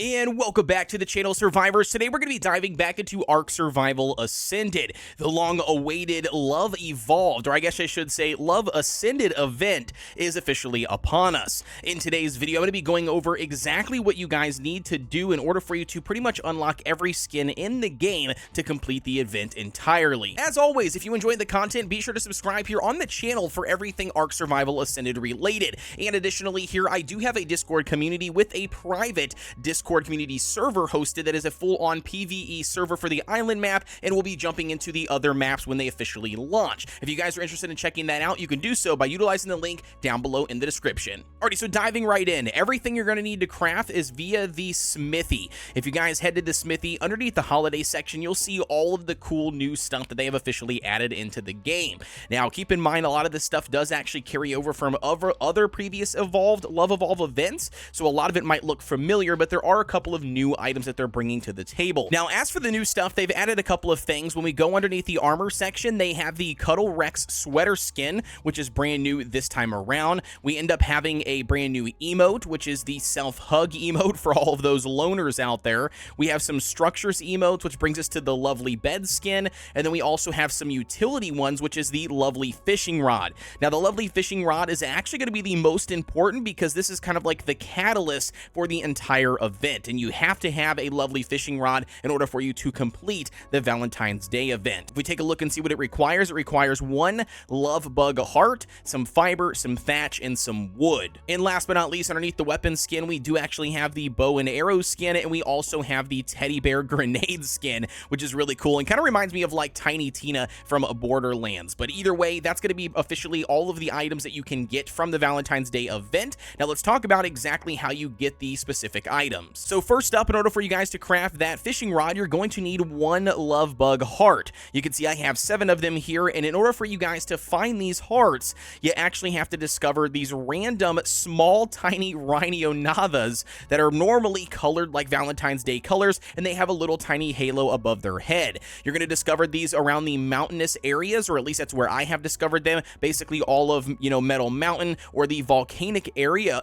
And welcome back to the channel, Survivors. Today we're going to be diving back into Ark Survival Ascended. The long-awaited Love Evolved, or I guess I should say Love Ascended event is officially upon us. In today's video, I'm going to be going over exactly what you guys need to do in order for you to pretty much unlock every skin in the game to complete the event entirely. As always, if you enjoyed the content, be sure to subscribe here on the channel for everything Ark Survival Ascended related. And additionally, here I do have a Discord community with a private Discord community server hosted that is a full-on PvE server for the island map, and we'll be jumping into the other maps when they officially launch. If you guys are interested in checking that out, you can do so by utilizing the link down below in the description. Alrighty, so diving right in, everything you're going to need to craft is via the Smithy. If you guys head to the Smithy, underneath the holiday section, you'll see all of the cool new stuff that they have officially added into the game. Now, keep in mind, a lot of this stuff does actually carry over from other previous Love Evolve events, so a lot of it might look familiar, but there are a couple of new items that they're bringing to the table. Now, as for the new stuff, they've added a couple of things. When we go underneath the armor section, they have the Cuddle Rex sweater skin, which is brand new this time around. We end up having a brand new emote, which is the self-hug emote for all of those loners out there. We have some structures emotes, which brings us to the lovely bed skin, and then we also have some utility ones, which is the lovely fishing rod. Now, the lovely fishing rod is actually going to be the most important because this is kind of like the catalyst for the entire event, and you have to have a lovely fishing rod in order for you to complete the Valentine's Day event. If we take a look and see what it requires one love bug heart, some fiber, some thatch, and some wood. And last but not least, underneath the weapon skin, we do actually have the bow and arrow skin, and we also have the teddy bear grenade skin, which is really cool and kind of reminds me of like Tiny Tina from Borderlands. But either way, that's going to be officially all of the items that you can get from the Valentine's Day event. Now let's talk about exactly how you get the specific items. So first up, in order for you guys to craft that fishing rod, you're going to need one love bug heart. You can see I have 7 of them here, and in order for you guys to find these hearts, you actually have to discover these random small tiny rhino-navas that are normally colored like Valentine's Day colors, and they have a little tiny halo above their head. You're going to discover these around the mountainous areas, or at least that's where I have discovered them, basically all of, Metal Mountain or the volcanic area,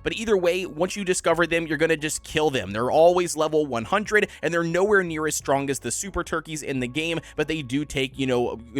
but either way, once you discover them, you're going to just kill them. They're always level 100, and they're nowhere near as strong as the super turkeys in the game, but they do take,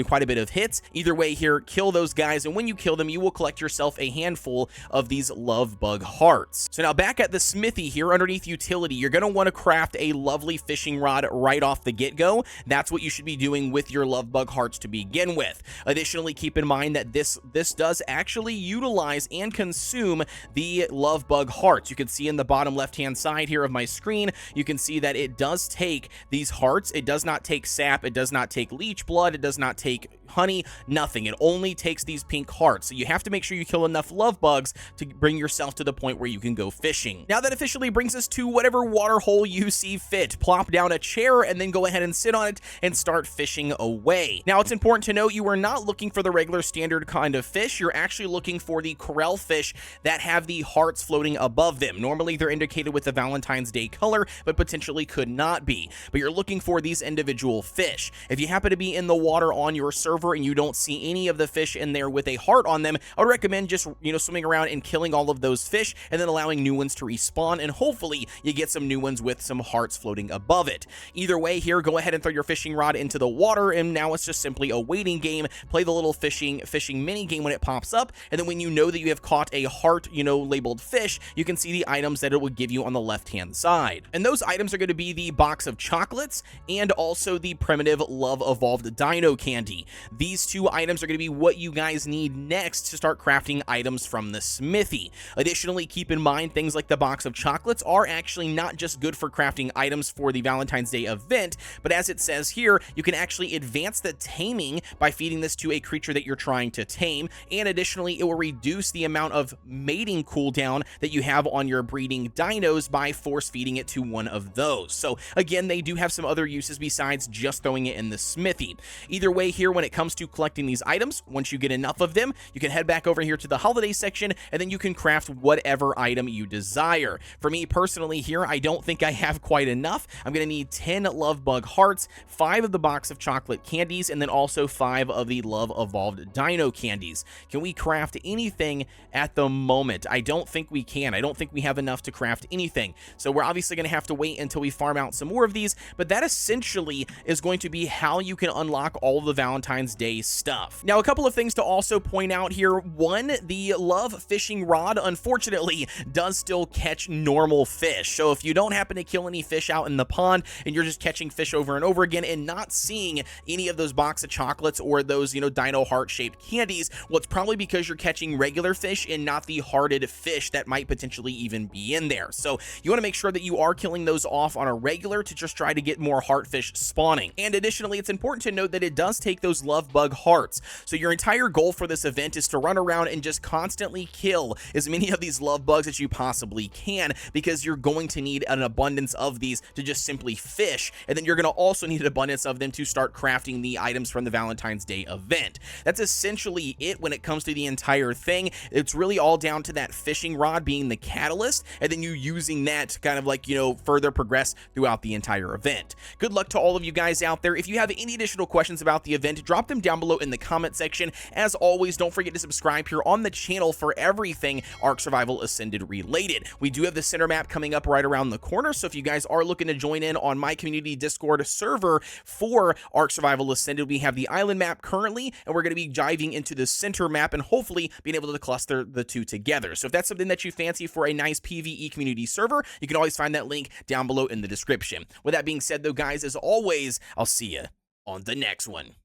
quite a bit of hits. Either way here, kill those guys, and when you kill them, you will collect yourself a handful of these love bug hearts. So now back at the Smithy here, underneath utility, you're going to want to craft a lovely fishing rod right off the get-go. That's what you should be doing with your love bug hearts to begin with. Additionally, keep in mind that this does actually utilize and consume the love bug hearts. You can see in the bottom left-hand side here of my screen, you can see that it does take these hearts. It does not take sap, it does not take leech blood, it does not take honey, nothing. It only takes these pink hearts. So you have to make sure you kill enough love bugs to bring yourself to the point where you can go fishing. Now that officially brings us to whatever water hole you see fit. Plop down a chair and then go ahead and sit on it and start fishing away. Now it's important to note you are not looking for the regular standard kind of fish. You're actually looking for the corral fish that have the hearts floating above them. Normally they're indicated with the Valentine's Day color, but potentially could not be. But you're looking for these individual fish. If you happen to be in the water on your server and you don't see any of the fish in there with a heart on them, I would recommend just, swimming around and killing all of those fish and then allowing new ones to respawn, and hopefully you get some new ones with some hearts floating above it. Either way here, go ahead and throw your fishing rod into the water, and now it's just simply a waiting game. Play the little fishing mini game when it pops up, and then when you know that you have caught a heart, labeled fish, you can see the items that it will give you on the left-hand side. And those items are going to be the box of chocolates and also the primitive Love Evolved Dino Candy. These 2 items are going to be what you guys need next to start crafting items from the Smithy. Additionally, keep in mind things like the box of chocolates are actually not just good for crafting items for the Valentine's Day event, but as it says here, you can actually advance the taming by feeding this to a creature that you're trying to tame, and additionally, it will reduce the amount of mating cooldown that you have on your breeding dinos by force feeding it to one of those. So again, they do have some other uses besides just throwing it in the Smithy. Either way here, when it comes to collecting these items, once you get enough of them, you can head back over here to the holiday section, and then you can craft whatever item you desire. For me personally here, I don't think I have quite enough. I'm going to need 10 love bug hearts, 5 of the box of chocolate candies, and then also 5 of the Love Evolved Dino candies. Can we craft anything at the moment? I don't think we can. I don't think we have enough to craft anything anything. So we're obviously going to have to wait until we farm out some more of these, but that essentially is going to be how you can unlock all of the Valentine's Day stuff. Now, a couple of things to also point out here. One, the Love fishing rod, unfortunately, does still catch normal fish. So if you don't happen to kill any fish out in the pond and you're just catching fish over and over again and not seeing any of those box of chocolates or those, dino heart-shaped candies, well, it's probably because you're catching regular fish and not the hearted fish that might potentially even be in there. So you want to make sure that you are killing those off on a regular to just try to get more heartfish spawning. And additionally, it's important to note that it does take those love bug hearts. So your entire goal for this event is to run around and just constantly kill as many of these love bugs as you possibly can, because you're going to need an abundance of these to just simply fish, and then you're going to also need an abundance of them to start crafting the items from the Valentine's Day event. That's essentially it when it comes to the entire thing. It's really all down to that fishing rod being the catalyst, and then you using that to kind of like, further progress throughout the entire event. Good luck to all of you guys out there. If you have any additional questions about the event, drop them down below in the comment section. As always, don't forget to subscribe here on the channel for everything Ark Survival Ascended related. We do have the center map coming up right around the corner, so if you guys are looking to join in on my community Discord server for Ark Survival Ascended, we have the island map currently, and we're going to be diving into the center map and hopefully being able to cluster the two together. So if that's something that you fancy for a nice PvE community server, you can always find that link down below in the description. With that being said, though, guys, as always, I'll see you on the next one.